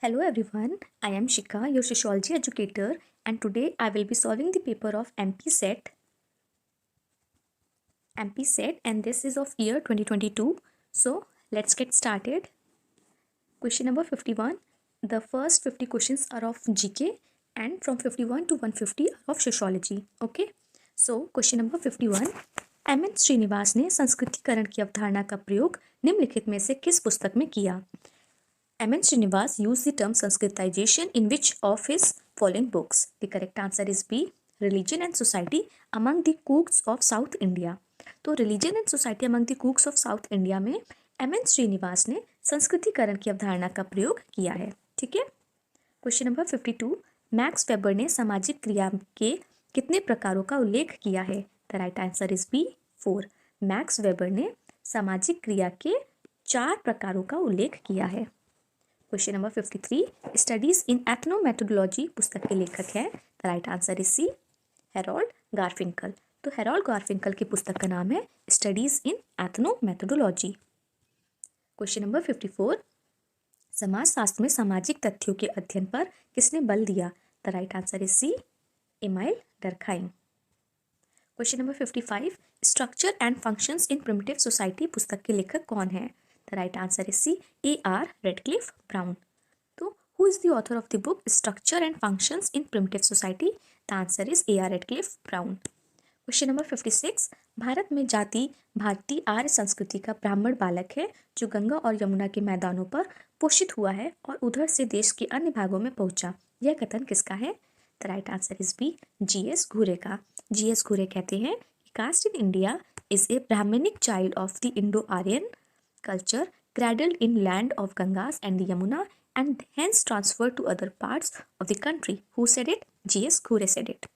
Hello everyone, I am Shika, your sociology educator, and today I will be solving the paper of MP Set, and this is of year 2022. So let's get started. Question number 51. The first 50 questions are of GK and from 51 to 150 are of sociology. Okay. So question number 51. MN. Srinivas ने संस्कृतिकरण की अवधारणा का प्रयोग निम्नलिखित में से किस पुस्तक में किया? M.N. Srinivas used the term Sanskritization in which of his following books? The correct answer is B. Religion and Society among the Cooks of South India. तो Religion and Society among the Cooks of South India में M.N. Srinivas ने संस्कृतिकरण की अवधारणा का प्रयोग किया है. ठीक है. Question number 52. मैक्स वेबर ने सामाजिक क्रिया के कितने प्रकारों का उल्लेख किया है? The right answer is B 4. Max Weber ने सामाजिक क्रिया के 4 प्रकारों का उल्लेख किया है. Question number 53. Studies in ethnomethodology पुस्तक के लेखक हैं. The right answer is C. Harold Garfinkel. तो हेरोल्ड गारफिंकल की पुस्तक का नाम है studies in ethnomethodology. Question number 54. समाजशास्त्र में सामाजिक तथ्यों के अध्ययन पर किसने बल दिया? The right answer is C. Emile Durkheim. Question number 55. Structure and functions in primitive society पुस्तक के लेखक कौन है? The right answer is C. A.R. Radcliffe Brown. तो who is the author of the book structure and functions in primitive society? The answer is A.R. Radcliffe Brown. Question number 56. Bharat में जाति भारतीय आर्य संस्कृति का ब्राह्मण बालक है जो गंगा और यमुना के मैदानों पर पोषित हुआ है और उधर से देश के अन्य भागों में पहुंचा. यह कथन किसका है? The right answer is B. G.S. Ghurye का. G.S. घुरे कहते हैं कि caste in India is a Brahmanic child of the Indo Aryan culture cradled in land of Gangas and the Yamuna and hence transferred to other parts of the country. Who said it? G.S. Ghure said it.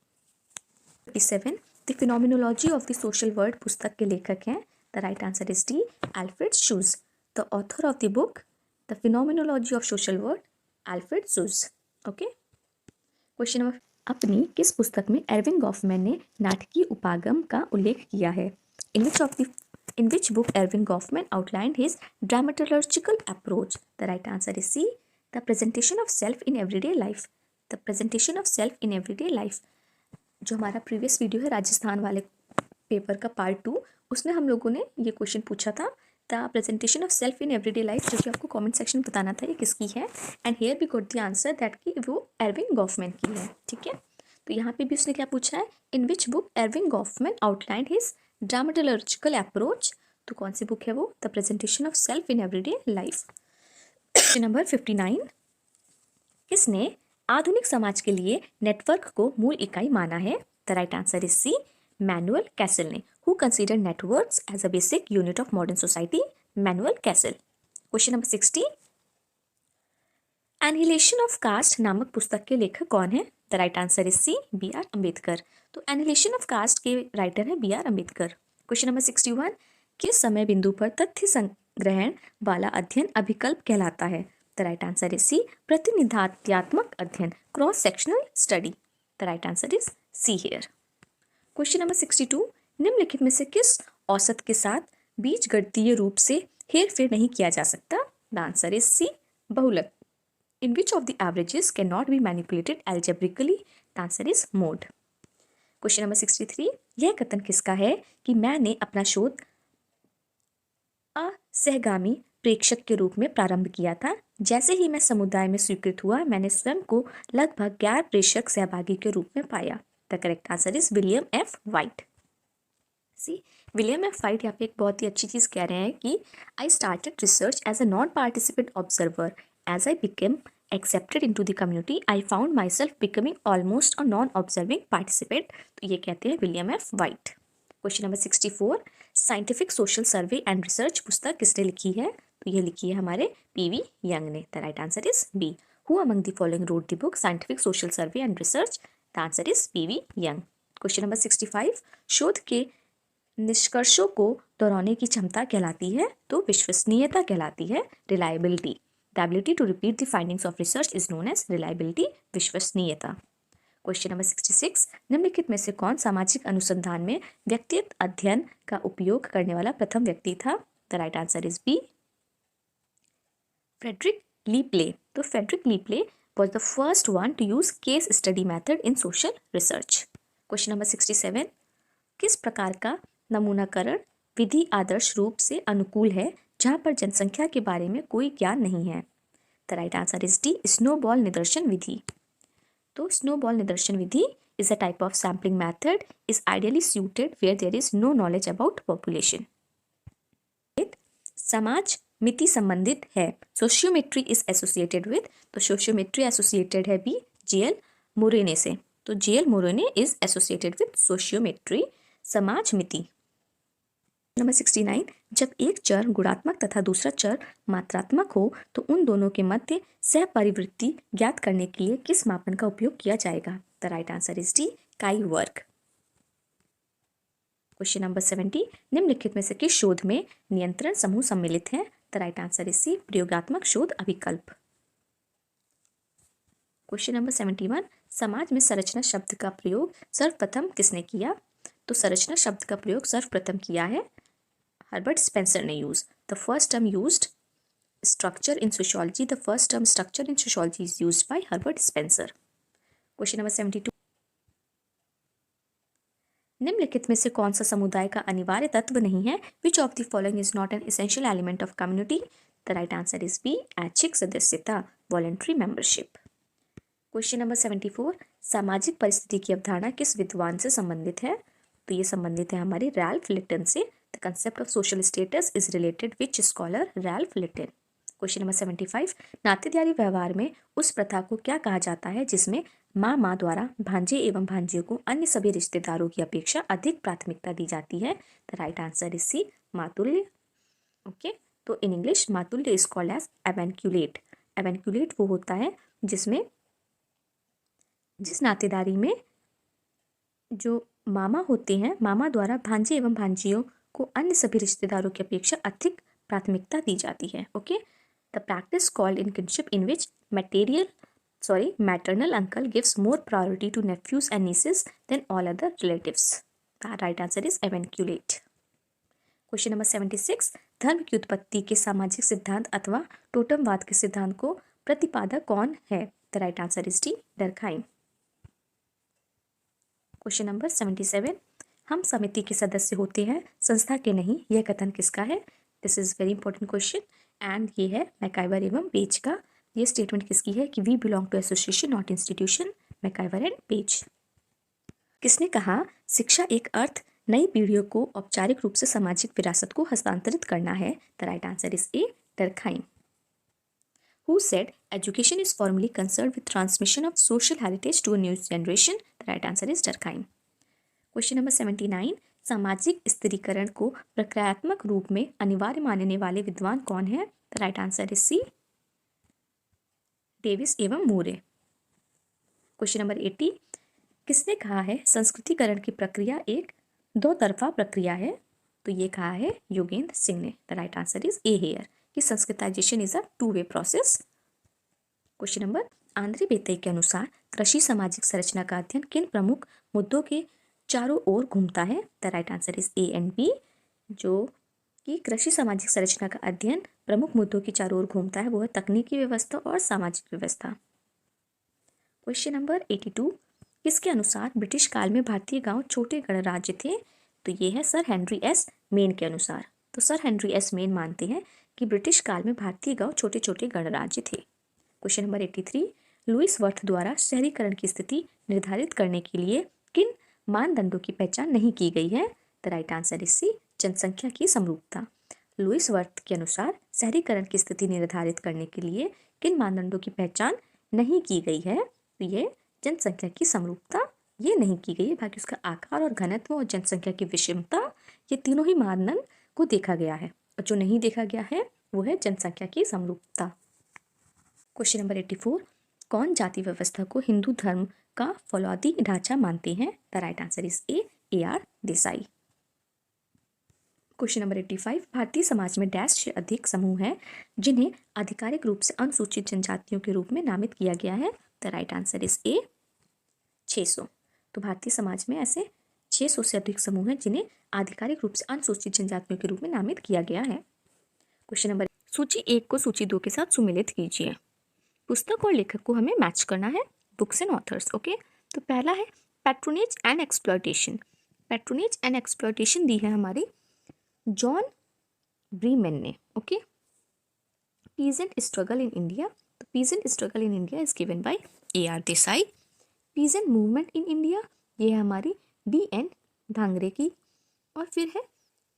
57. The Phenomenology of the Social World पुस्तक के लेखक हैं. The right answer is D. Alfred Shoes. The author of the book The Phenomenology of Social World, Alfred Shoes. Okay. Question number. अपनी किस पुस्तक में Erwin Goffman ने नाटकीय उपागम का उल्लेख किया है? In which book Erving Goffman outlined his dramaturgical approach? The right answer is C. The Presentation of Self in Everyday Life. The Presentation of Self in Everyday Life. जो हमारा प्रीवियस वीडियो है राजस्थान वाले पेपर का part 2, उसमें हम लोगों ने ये क्वेश्चन पूछा था. The presentation of self in everyday life, जो कि आपको कमेंट सेक्शन में बताना था ये किसकी है. And here we got the answer that कि वो एर्विंग गॉफमैन की है. ठीक है. तो यहाँ पे भी उसने क्या पूछा है? In which book Erving Goffman outlined his dramaturgical approach. तो कौन सी बुक है वो? The presentation of self in everyday life. Question number 59. किसने आधुनिक समाज के लिए नेटवर्क को मूल इकाई माना है? The right answer is C. Manuel Castells ने. Who consider networks as a basic unit of modern society? Manuel Castells. Question number 60. Annihilation of caste नामक पुस्तक के लेखक कौन है? The right answer is C. B.R. Ambedkar. तो एनिहिलेशन ऑफ कास्ट के writer है B.R. अम्बेडकर. Question number 61. किस समय बिंदु पर तथ्य संग्रहण वाला अध्ययन अभिकल्प कहलाता है? The right answer is C. प्रतिनिधात्मक अध्ययन, cross sectional study. The right answer is C here. Question number 62. निम्नलिखित में से किस औसत के साथ बीजगणितीय रूप से हेरफेर नहीं किया जा सकता? The answer is C. बहुलक. In which of the averages can not be manipulated algebraically? The answer is mode. Question number 63. यह कथन किसका है कि मैंने अपना शोध असहगामी प्रेक्षक के रूप में प्रारंभ किया था. जैसे ही मैं समुदाय में स्वीकृत हुआ, मैंने स्वयं को लगभग गैर प्रेक्षक सहभागी के रूप में पाया. The correct answer is William F Whyte. C, William F Whyte यहाँ पे एक बहुत ही अच्छी चीज़ कह रहे हैं कि I started research as a non participant observer. As I became accepted into the community, I found myself becoming almost a non-observing participant. तो ये कहते हैं William F white. Question number 64. Scientific social survey and research पुस्तक किसने लिखी है? तो ये लिखी है हमारे P.V. यंग ने. The right answer is B. Who among the following wrote the book scientific social survey and research? The answer is P.V. Young. Question number 65. शोध के निष्कर्षों को दोहराने की क्षमता कहलाती है? तो विश्वसनीयता कहलाती है, reliability. The ability to repeat the findings of research is known as reliability, विश्वसनीयता. Question number 66. निम्नलिखित में से कौन सामाजिक अनुसंधान में व्यक्तिगत अध्ययन का उपयोग करने वाला प्रथम व्यक्ति था? The right answer is B. Frederic Le Play. तो Frederic Le Play was the first one to use case study method in social research. Question number 67, किस प्रकार का नमूनाकरण विधि आदर्श रूप से अनुकूल है जहां पर जनसंख्या के बारे में कोई ज्ञान नहीं है? The right answer is D, snowball निदर्शन विधि। तो स्नोबॉल निदर्शन विधि is a type of sampling method is ideally suited where there is no knowledge about population. समाज मिति संबंधित है, सोशियोमेट्री इज एसोसिएटेड विद, तो सोशियोमेट्री एसोसिएटेड है बी जेएल मोरेने से, तो JL Moreno is associated with sociometry, समाज मिति। नंबर 69, जब एक चर गुणात्मक तथा दूसरा चर मात्रात्मक हो तो उन दोनों के मध्य सहपरिवृत्ति ज्ञात करने के लिए किस मापन का उपयोग किया जाएगा? The right answer is D, काई वर्ग। क्वेश्चन नंबर 70, निम्नलिखित में से किस शोध में नियंत्रण समूह सम्मिलित है? The right answer is C, प्रयोगात्मक शोध अभिकल्प। क्वेश्चन नंबर 71, समाज में संरचना शब्द का प्रयोग सर्वप्रथम किसने किया? तो संरचना शब्द का प्रयोग सर्वप्रथम किया है हर्बर्ट स्पेंसर ने use. The first term used structure in sociology, the first term structure in sociology is used by Herbert Spencer. Question number 72, निम्नलिखित में से कौन सा समुदाय का अनिवार्य तत्व नहीं है? Which of the following is not an essential element of community? The right answer is B, ऐच्छिक सदस्यता, वॉलंटरी मेंबरशिप। क्वेश्चन नंबर 74, सामाजिक परिस्थिति की अवधारणा किस विद्वान से संबंधित है? तो ये संबंधित है हमारे रैल्फ लिटन से। The concept of social status is related which scholar? Ralph Linton. Question number 75, नातेदारी व्यवहार में उस प्रथा को क्या कहा जाता है जिसमें माँ द्वारा भांजे एवं भांजियों को अन्य सभी रिश्तेदारों की अपेक्षा अधिक प्राथमिकता दी जाती है? The right answer is C, मातुल्य। ओके, तो इन इंग्लिश मातुल्य is called as avunculate. Avunculate वो होता है जिस नातेदारी में जो मामा होते हैं, मामा द्वारा भांजे एवं भांजियों को अन्य सभी रिश्तेदारों की अपेक्षा अधिक प्राथमिकता दी जाती है। Okay, the practice called in kinship in which maternal uncle gives more priority to nephews and nieces than all other relatives. The right answer is evenculate. Question number 76, धर्म की उत्पत्ति के सामाजिक सिद्धांत अथवा टोटमवाद के सिद्धांत को प्रतिपादक कौन है? The right answer is D, Durkheim. Question number 77, हम समिति के सदस्य होते हैं, संस्था के नहीं, यह कथन किसका है? This is very important question and ये है मैकाइवर एवं पेज का। ये स्टेटमेंट किसकी है कि we belong to association not institution, MacIver and Page. किसने कहा शिक्षा एक अर्थ नई पीढ़ियों को औपचारिक रूप से सामाजिक विरासत को हस्तांतरित करना है? The right answer is A, Durkheim. Who said education is formally concerned with transmission of social heritage to a new generation? The right answer is Durkheim. Question number 79, सामाजिक स्थिरीकरण को प्रक्रियात्मक रूप में अनिवार्य मानने वाले विद्वान कौन है? The right answer is C, Davis एवं मूरे। क्वेश्चन नंबर 80, किसने कहा है संस्कृतिकरण की प्रक्रिया एक दो तरफा प्रक्रिया है? तो ये कहा है योगेंद्र सिंह ने। The right answer is A here, कि Sanskritization is a two way process. Question number, Andre Beteille के अनुसार कृषि सामाजिक संरचना का अध्ययन किन प्रमुख मुद्दों के चारों ओर घूमता है? The right answer is A and B, जो कि कृषि सामाजिक संरचना का अध्ययन प्रमुख मुद्दों के चारों ओर घूमता है वो है तकनीकी व्यवस्था और सामाजिक व्यवस्था। क्वेश्चन नंबर 82, किसके अनुसार ब्रिटिश काल में भारतीय गांव छोटे गणराज्य थे? तो ये है सर हेनरी एस मेन के अनुसार। तो सर हेनरी एस मेन मानते हैं कि ब्रिटिश काल में भारतीय गांव छोटे छोटे गणराज्य थे। क्वेश्चन नंबर 83, लुईस वर्थ द्वारा शहरीकरण की स्थिति निर्धारित करने के लिए किन मानदंडों की पहचान नहीं की गई है? The right answer is C, जनसंख्या की समरूपता। लुईस वर्थ के अनुसार शहरीकरण की स्थिति निर्धारित करने के लिए किन मानदंडों की पहचान नहीं की गई है? तो ये जनसंख्या की समरूपता ये नहीं की गई है, बाकी उसका आकार और घनत्व और जनसंख्या की विषमता ये तीनों ही मानदंड को देखा गया है, और जो नहीं देखा गया है वो है जनसंख्या की समरूपता। क्वेश्चन नंबर 84, कौन जाति व्यवस्था को हिंदू धर्म का फौलादी ढांचा मानते हैं? The right answer is A R Desai. Question number 85, Bharatiya Samaj में डैश से अधिक समूह हैं जिन्हें आधिकारिक रूप से अनुसूचित जनजातियों के रूप में नामित किया गया है? द राइट आंसर इज ए 600। तो भारतीय समाज में ऐसे 600 से अधिक समूह हैं जिन्हें आधिकारिक रूप से अनुसूचित जनजातियों के रूप में नामित किया गया है। क्वेश्चन नंबर, सूची 1 को सूची 2 के साथ सुमेलित कीजिए। पुस्तक और लेखक को हमें मैच करना है, बुक्स एंड ऑथर्स। ओके, तो पहला है patronage and exploitation. Patronage and exploitation दी है हमारी जॉन ब्रीमैन ने। Okay, peasant struggle in India, तो peasant struggle in India is given by AR Desai. Peasant movement in India, ये है हमारी DN धांगरे की। और फिर है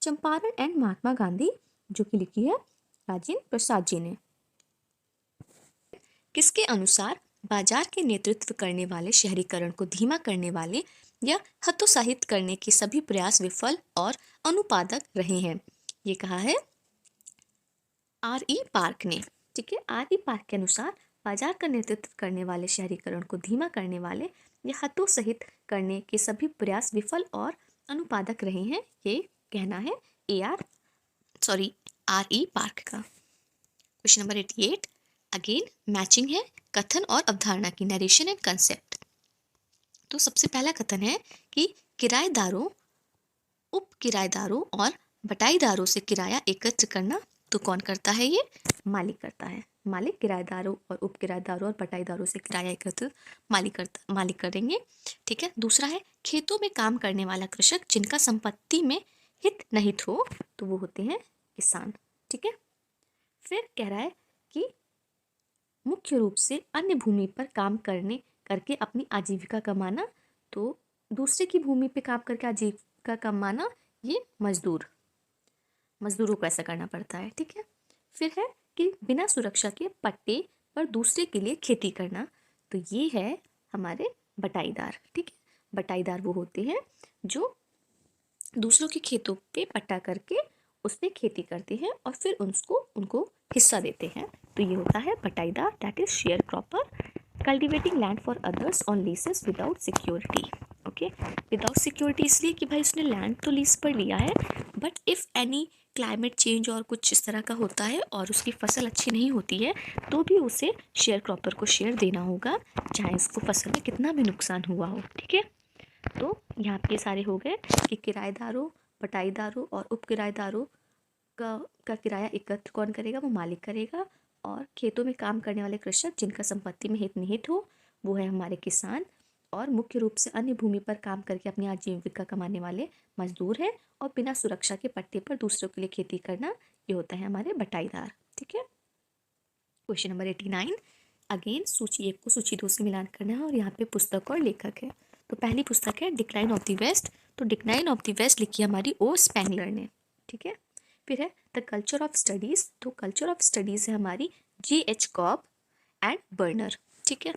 चंपारण एंड महात्मा गांधी, जो कि लिखी है राजेंद्र प्रसाद जी ने। किसके अनुसार बाजार के नेतृत्व करने वाले शहरीकरण को धीमा करने वाले या हतोत्साहित करने के सभी प्रयास विफल और अनुपादक रहे हैं? ये कहा है RE पार्क ने। ठीक है, RE पार्क के अनुसार बाजार का नेतृत्व करने वाले शहरीकरण को धीमा करने वाले या हतोत्साहित करने के सभी प्रयास विफल और अनुपादक रहे हैं, ये कहना है RE पार्क का। क्वेश्चन नंबर 88, अगेन मैचिंग है कथन और अवधारणा की, नरेशन एंड कंसेप्ट। तो सबसे पहला कथन है कि किराएदारों, उप किराएदारों और बटाईदारों से किराया एकत्र करना, तो कौन करता है? ये मालिक करता है। मालिक किराएदारों और उप किराएदारों और बटाईदारों से किराया एकत्र मालिक करेंगे। ठीक है, दूसरा है खेतों में काम करने वाला कृषक जिनका संपत्ति में हित निहित हो, तो वो होते हैं किसान। ठीक है, फिर कह रहा है कि मुख्य रूप से अन्य भूमि पर काम करके अपनी आजीविका कमाना, तो दूसरे की भूमि पे काम करके आजीविका कमाना, ये मजदूरों को ऐसा करना पड़ता है। ठीक है, फिर है कि बिना सुरक्षा के पट्टे पर दूसरे के लिए खेती करना, तो ये है हमारे बटाईदार। ठीक है, बटाईदार वो होते हैं जो दूसरों के खेतों पे पट्टा करके उस पर खेती करते हैं और फिर उनको हिस्सा देते हैं, तो ये होता है बटाईदार, that is share cropper. Cultivating land for others on leases without security. Okay, without security इसलिए कि भाई उसने लैंड तो लीज पर लिया है, but if any climate change और कुछ इस तरह का होता है और उसकी फसल अच्छी नहीं होती है, तो भी उसे शेयर क्रॉपर को शेयर देना होगा, चाहे उसको फसल में कितना भी नुकसान हुआ हो। ठीक है, तो यहाँ पे सारे हो गए कि किराएदारों, बटाईदारों और उप किराएदारों का किराया एकत्र कौन करेगा? वो मालिक करेगा। और खेतों में काम करने वाले कृषक जिनका संपत्ति में हित निहित हो, वो है हमारे किसान। और मुख्य रूप से अन्य भूमि पर काम करके अपनी आजीविका कमाने वाले मजदूर हैं। और बिना सुरक्षा के पट्टे पर दूसरों के लिए खेती करना, ये होता है हमारे बटाईदार। ठीक है, क्वेश्चन नंबर 89, अगेन सूची 1 को सूची 2 से मिलान करना है और यहाँ पे पुस्तक और लेखक है। तो पहली पुस्तक है डिक्लाइन ऑफ द वेस्ट, तो डिक्लाइन ऑफ द वेस्ट लिखी है हमारी O स्पेंगलर ने। ठीक है, फिर है द कल्चर ऑफ स्टडीज़, तो कल्चर ऑफ स्टडीज़ है हमारी JH कॉब एंड बर्नर। ठीक है,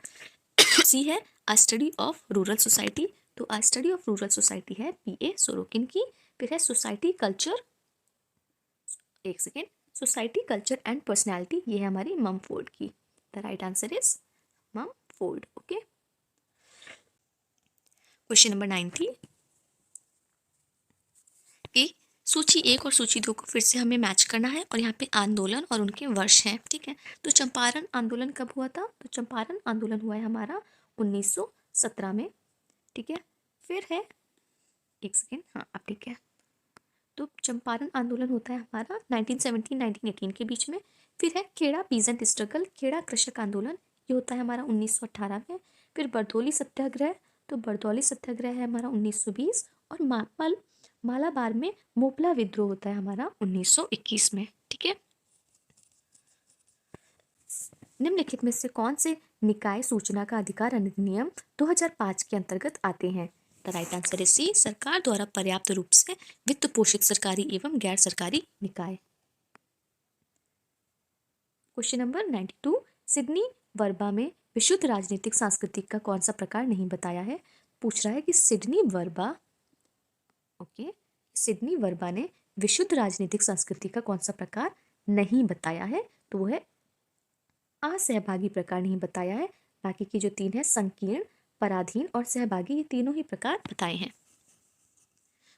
सी है a study of rural society, तो a study of rural society है PA सोरोकिन की। फिर है सोसाइटी कल्चर, एक second, society culture and personality, ये है हमारी ममफोर्ड की। The right answer is Mumford. Okay, question number 90, कि सूची 1 और सूची 2 को फिर से हमें मैच करना है और यहाँ पे आंदोलन और उनके वर्ष हैं। ठीक है, तो चंपारण आंदोलन कब हुआ था? तो चंपारण आंदोलन हुआ है हमारा 1917 में। ठीक है, फिर है एक सेकेंड, हाँ अब ठीक है, तो चंपारण आंदोलन होता है हमारा 1917-1918 के बीच में। फिर है खेड़ा पीजेंट स्ट्रगल, खेड़ा कृषक आंदोलन, ये होता है हमारा 1918 में। फिर बरदौली सत्याग्रह, तो बरदौली सत्याग्रह है हमारा 1920। और मालाबार में मोपला विद्रोह होता है हमारा 1921 में। ठीक है, निम्नलिखित में से कौन से निकाय सूचना का अधिकार अधिनियम 2005 के अंतर्गत आते हैं? The right answer is C, सरकार द्वारा पर्याप्त रूप से वित्त पोषित सरकारी एवं गैर सरकारी निकाय। क्वेश्चन नंबर 92, सिडनी वर्बा में विशुद्ध राजनीतिक सांस्कृतिक का कौन सा प्रकार नहीं बताया है? पूछ रहा है कि Sydney Verba, okay, Sydney Verba ने विशुद्ध राजनीतिक संस्कृति का कौन सा प्रकार नहीं बताया है? तो वो है असहभागी प्रकार नहीं बताया है। बाकी की जो 3 है संकीर्ण, पराधीन और सहभागी, ये तीनों ही प्रकार बताए हैं।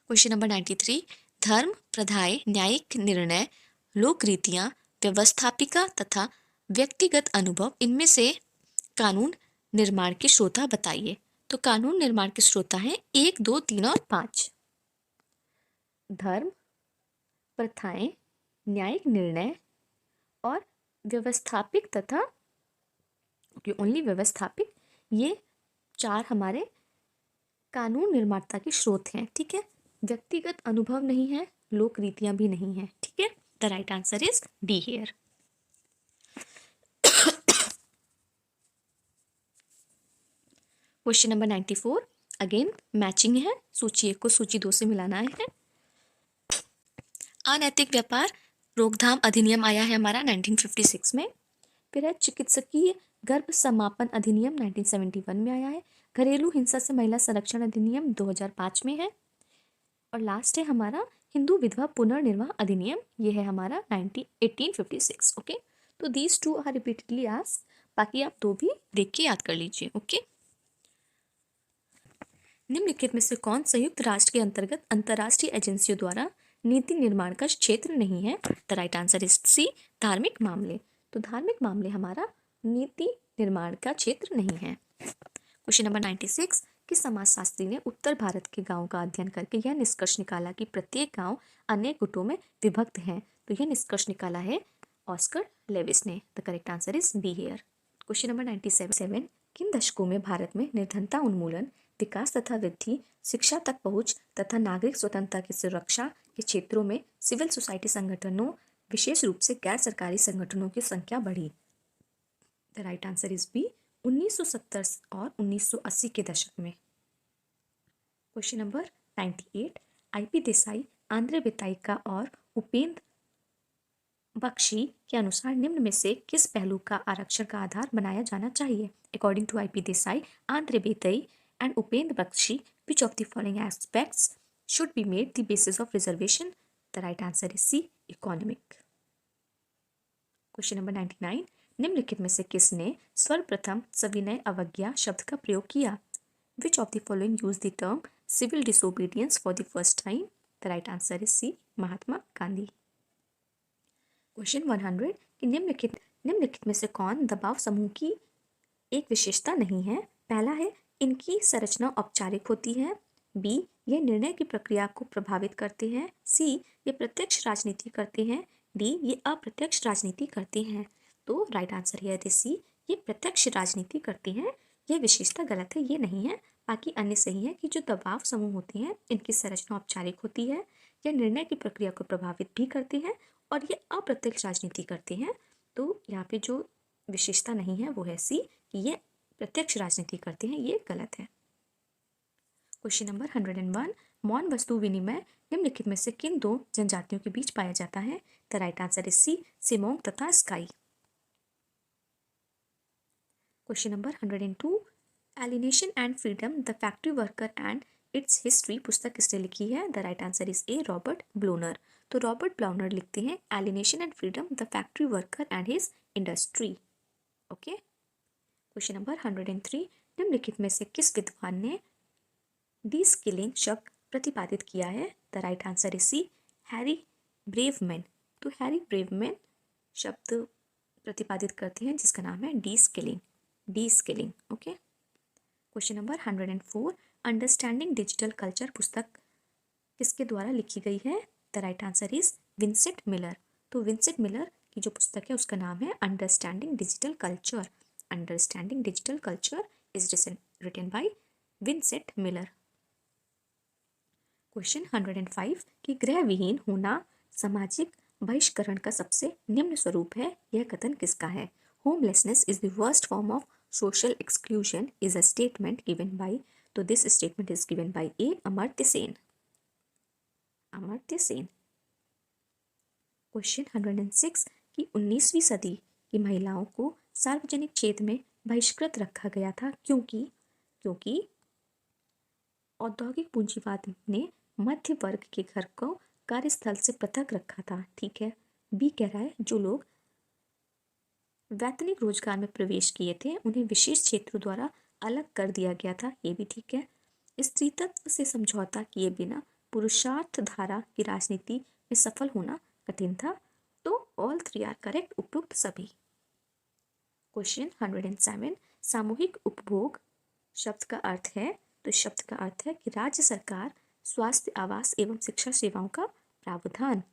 क्वेश्चन नंबर 93, धर्म, प्रथाएं, न्यायिक निर्णय, लोक रीतियां, व्यवस्थापिका तथा व्यक्तिगत अनुभव, इनमें से कानून निर्माण के श्रोता बताइए। तो कानून निर्माण के श्रोता हैं 1, 2, 3 और 5। धर्म, प्रथाएं, न्यायिक निर्णय और व्यवस्थापिक तथा ओके, ओनली व्यवस्थापिक, ये 4 हमारे कानून निर्माता के स्रोत हैं, ठीक है। व्यक्तिगत अनुभव नहीं है, लोक रीतियां भी नहीं है, ठीक है। The right answer is D here. Question number 94, again matching है, सूची 1 को सूची 2 से मिलाना है। अनैतिक व्यापार रोकथाम अधिनियम आया है हमारा 1956 में। फिर है चिकित्सकीय गर्भ समापन अधिनियम 1971 में आया है। घरेलू हिंसा से महिला संरक्षण अधिनियम 2005 में है। और लास्ट है हमारा हिंदू विधवा पुनर्निर्वाह अधिनियम, ये है हमारा 1856। ओके, तो दीज 2 आर रिपीटेडली आस्क्ड, बाकी आप 2 भी देख के याद कर लीजिए। ओके, निम्नलिखित में से कौन संयुक्त राष्ट्र के अंतर्गत अंतर्राष्ट्रीय एजेंसियों द्वारा नीति निर्माण का क्षेत्र नहीं है? The right answer is C, धार्मिक मामले। तो धार्मिक मामले हमारा नीति निर्माण का क्षेत्र नहीं है। क्वेश्चन नंबर 96, किस समाजशास्त्री ने उत्तर भारत के गांवों का अध्ययन करके यह निष्कर्ष निकाला कि प्रत्येक गांव अनेक गुटों में विभक्त है? तो यह निष्कर्ष निकाला है ऑस्कर लेविस ने। The correct answer is D here. Question number 97, किन दशकों में भारत में निर्धनता उन्मूलन, विकास तथा वृद्धि, शिक्षा तक पहुंच तथा नागरिक स्वतंत्रता की सुरक्षा के क्षेत्रों में सिविल सोसाइटी संगठनों, विशेष रूप से गैर सरकारी संगठनों की संख्या बढ़ी? The right answer is B, 1970 और 1980 के दशक में। Question number 98, IP Desai, Andre बेताइका और उपेंद्र बख्शी के अनुसार निम्न में से किस पहलू का आरक्षण का आधार बनाया जाना चाहिए? According to IP Desai, Andre Beteille and Upendra Bakshi, which of the following aspects should be made the basis of reservation? The right answer is C, economic. Question number 99, निम्नलिखित में से किसने सर्वप्रथम सविनय अवज्ञा शब्द का प्रयोग किया? Which of the following use the term civil disobedience for the first time? The right answer is C, Mahatma Gandhi. Question 100, कि निम्नलिखित में से कौन दबाव समूह की एक विशेषता नहीं है? पहला है इनकी संरचना औपचारिक होती है। बी, ये निर्णय की प्रक्रिया को प्रभावित करते हैं। सी, ये प्रत्यक्ष राजनीति करते हैं। डी, ये अप्रत्यक्ष राजनीति करते हैं। तो राइट आंसर है सी, ये प्रत्यक्ष राजनीति करते हैं। ये विशेषता गलत है, ये नहीं है, बाकी अन्य सही है कि जो दबाव समूह होते हैं इनकी संरचना औपचारिक होती है, यह निर्णय की प्रक्रिया को प्रभावित भी करते हैं और ये अप्रत्यक्ष राजनीति करते हैं। तो यहाँ पे जो विशेषता नहीं है वो है सी, कि ये प्रत्यक्ष राजनीति करते हैं, ये गलत है। क्वेश्चन नंबर 101, मौन वस्तु विनिमय निम्नलिखित में से किन 2 जनजातियों के बीच पाया जाता है? The right answer is C, सिमोंग तथा स्काई। Question number 102, alienation and freedom the factory worker and its history पुस्तक किसने लिखी है? The right answer is A, Robert Blauner. तो रॉबर्ट ब्लोनर लिखते हैं alienation and freedom the factory worker and his industry. Okay, question number 103, निम्नलिखित में से किस विद्वान ने डी-स्किलिंग शब्द प्रतिपादित किया है? The right answer is C, Harry Braverman. तो हैरी ब्रेवमैन शब्द प्रतिपादित करते हैं जिसका नाम है deskilling. Okay, question number 104, understanding digital culture पुस्तक किसके द्वारा लिखी गई है? The right answer is Vincent Miller. तो विंसेंट मिलर की जो पुस्तक है उसका नाम है understanding digital culture. Understanding Digital Culture is written by Vincent Miller. Question 105, कि गृह विहीन होना सामाजिक बहिष्करण का सबसे निम्न स्वरूप है, यह कथन किसका है? Homelessness is the worst form of social exclusion is a statement given by, तो this statement is given by A, Amartya Sen. Question 106, कि 19वीं सदी की महिलाओं को सार्वजनिक क्षेत्र में बहिष्कृत रखा गया था क्योंकि औद्योगिक पूंजीवाद ने मध्य वर्ग के घर को कार्यस्थल से पृथक रखा था। ठीक है। बी कह रहा है जो लोग वैतनिक रोजगार में प्रवेश किए थे उन्हें विशेष क्षेत्रों द्वारा अलग कर दिया गया था, ये भी ठीक है। स्त्री तत्व से समझौता किए बिना पुरुषार्थ धारा की राजनीति में सफल होना कठिन था। तो ऑल 3 आर करेक्ट, उपयुक्त सभी। क्वेश्चन 107, सामूहिक उपभोग शब्द का अर्थ है, तो शब्द का अर्थ है कि राज्य सरकार स्वास्थ्य, आवास एवं शिक्षा सेवाओं का प्रावधान।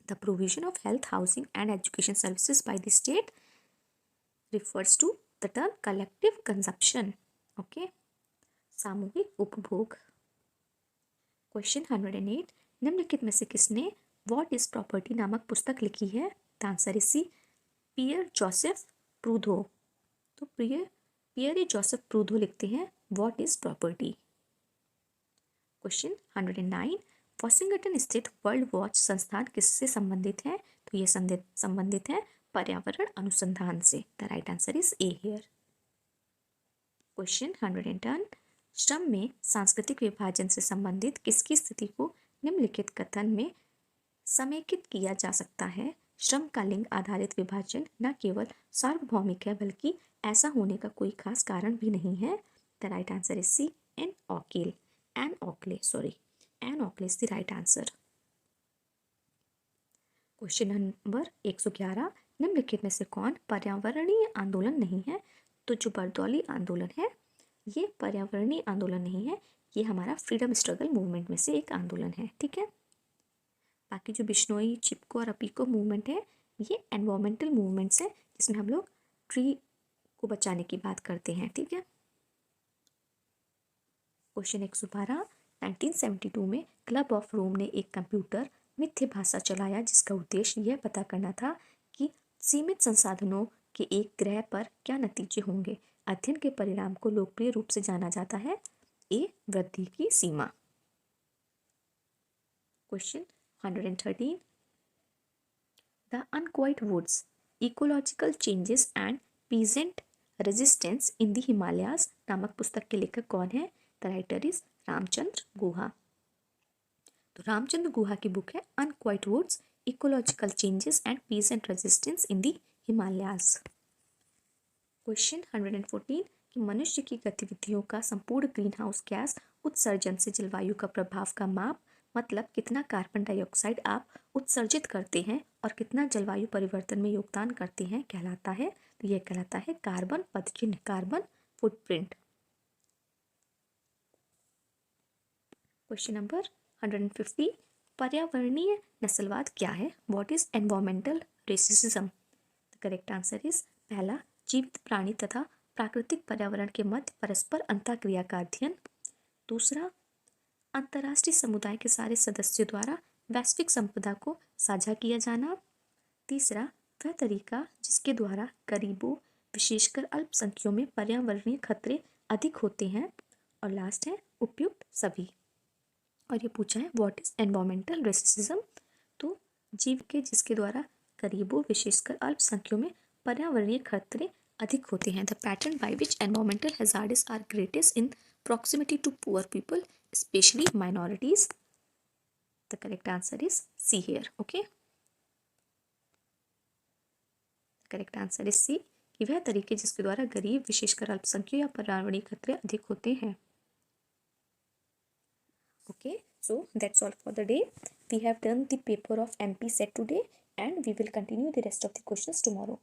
The provision of health, housing and education services by the state refers to the term collective consumption, okay, सामूहिक उपभोग। क्वेश्चन 108, निम्नलिखित में से किसने व्हाट इज प्रॉपर्टी नामक पुस्तक लिखी है? The answer is C, Pierre Joseph Proudhon. तो पियर जोसेफ प्रूधो लिखते हैं what is property. Question 109, Washington स्थित वर्ल्ड वॉच संस्थान किससे संबंधित है? तो ये संबंधित है पर्यावरण अनुसंधान से। The right answer is A here. Question 110, श्रम में सांस्कृतिक विभाजन से संबंधित किसकी स्थिति को निम्नलिखित कथन में समेकित किया जा सकता है? श्रम का लिंग आधारित विभाजन न केवल सार्वभौमिक है बल्कि ऐसा होने का कोई खास कारण भी नहीं है। The right answer is C, Ann Oakley is the right answer. Question number 111, निम्नलिखित में से कौन पर्यावरणीय आंदोलन नहीं है? तो जो बरदौली आंदोलन है ये पर्यावरणीय आंदोलन नहीं है, ये हमारा फ्रीडम स्ट्रगल मूवमेंट में से एक आंदोलन है। ठीक है, बाकी जो बिश्नोई, चिपको और अपीको मूवमेंट है ये एनवायरमेंटल मूवमेंट्स हैं जिसमें हम लोग ट्री को बचाने की बात करते हैं। ठीक है, क्वेश्चन 112, 1972 में क्लब ऑफ रोम ने एक कंप्यूटर मिथ्य भाषा चलाया जिसका उद्देश्य यह पता करना था कि सीमित संसाधनों के एक ग्रह पर क्या नतीजे होंगे। अध्ययन के परिणाम को लोकप्रिय रूप से जाना जाता है ए, वृद्धि की सीमा। Question 113, the unquiet woods, ecological changes and peasant resistance in the Himalayas नामक पुस्तक के लेखक कौन है? The writer is Ramachandra Guha. तो रामचंद्र गुहा की बुक है unquiet woods, ecological changes and peasant resistance in the Himalayas. Question 114, कि मनुष्य की गतिविधियों का संपूर्ण ग्रीन हाउस गैस उत्सर्जन से जलवायु का प्रभाव का माप, मतलब कितना कार्बन डाइऑक्साइड आप उत्सर्जित करते हैं और कितना जलवायु परिवर्तन में योगदान करते हैं, कहलाता है? तो यह कहलाता है कार्बन पदचिह्न, कार्बन फुटप्रिंट। क्वेश्चन नंबर 150, पर्यावरणीय नस्लवाद क्या है? What is environmental racism? The correct answer is पहला, जीवित प्राणी तथा प्राकृतिक पर्यावरण के मध्य परस्पर अंतःक्रिया का अध्ययन। दूसरा, अंतर्राष्ट्रीय समुदाय के सारे सदस्यों द्वारा वैश्विक संपदा को साझा किया जाना। तीसरा, वह तरीका जिसके द्वारा गरीबों विशेषकर अल्पसंख्यकों में पर्यावरणीय खतरे अधिक होते हैं। और लास्ट है उपयुक्त सभी। और ये पूछा है व्हाट इज एनवायरमेंटल रेसिज्म? तो जीव के जिसके द्वारा गरीबों विशेषकर अल्पसंख्यकों में पर्यावरणीय खतरे अधिक होते हैं। The pattern by which environmental hazards are greatest in proximity to poor people, especially minorities. The correct answer is C here. Okay. The correct answer is C, कि वह तरीके जिसके द्वारा गरीब विशेषकर अल्पसंख्यक या पर्यावरणीय खतरे अधिक होते हैं। Okay, so that's all for the day. We have done the paper of MP set today and we will continue the rest of the questions tomorrow.